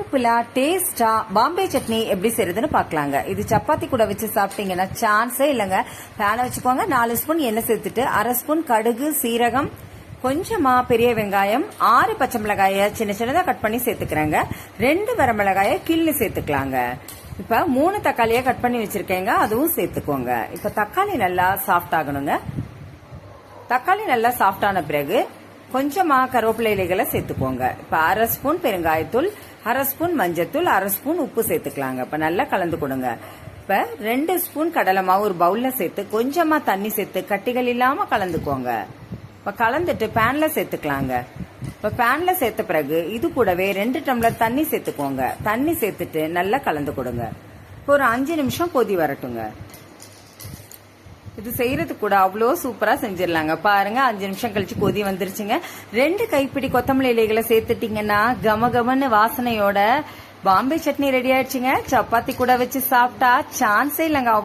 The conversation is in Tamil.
சிம்பிளா டேஸ்டா பாம்பே சட்னி எப்படி செய்யறதுன்னு பாக்கலாங்க. இது சப்பாத்தி கூட வச்சு சாப்பிட்டீங்கன்னா சான்ஸே இல்லைங்க. பேனை வச்சுக்கோங்க. 4 ஸ்பூன் எண்ணெய் சேர்த்துட்டு 1/2 ஸ்பூன் கடுகு, சீரகம், கொஞ்சமா பெரிய வெங்காயம், 6 பச்சை மிளகாய சின்ன சின்னதா கட் பண்ணி சேர்த்துக்கிறேங்க. 2 வரமிளகாய கிள்ளி சேர்த்துக்கலாங்க. இப்ப 3 தக்காளியை கட் பண்ணி வச்சிருக்கேங்க, அதுவும் சேர்த்துக்கோங்க. இப்ப தக்காளி நல்லா சாஃப்ட் ஆகணுங்க. தக்காளி நல்லா சாஃப்ட் ஆன பிறகு கொஞ்சமா கருவேப்பிலை இலைகளை சேர்த்துக்கோங்க. இப்ப 1/2 ஸ்பூன் பெருங்காயத்தூள், 1/2 ஸ்பூன் மஞ்சத்தூள், 1/2 ஸ்பூன் உப்பு சேர்த்துக்கலாங்க. இப்ப நல்லா கலந்து கொடுங்க. இப்ப 2 ஸ்பூன் கடலை மாவு ஒரு பவுல்ல சேர்த்து கொஞ்சமா தண்ணி சேர்த்து கட்டிகள் இல்லாம கலந்துக்கோங்க. இப்ப கலந்துட்டு பேன்ல சேர்த்துக்கலாங்க. இப்ப பேன்ல சேர்த்த பிறகு இது கூடவே 2 டம்ளர் தண்ணி சேர்த்துக்கோங்க. தண்ணி சேர்த்துட்டு நல்லா கலந்து கொடுங்க. ஒரு 5 நிமிஷம் கொதி வரட்டுங்க. இது செய்யறது கூட அவ்வளோ சூப்பரா செஞ்சிடலாங்க. பாருங்க, 5 நிமிஷம் கழிச்சு கொதி வந்துருச்சுங்க. 2 கைப்பிடி கொத்தமல்லி இலைகளை சேர்த்துட்டீங்கன்னா கமகமன்னு வாசனையோட பாம்பே சட்னி ரெடி ஆயிடுச்சுங்க. சப்பாத்தி கூட வச்சு சாப்பிட்டா சான்ஸே இல்லைங்க.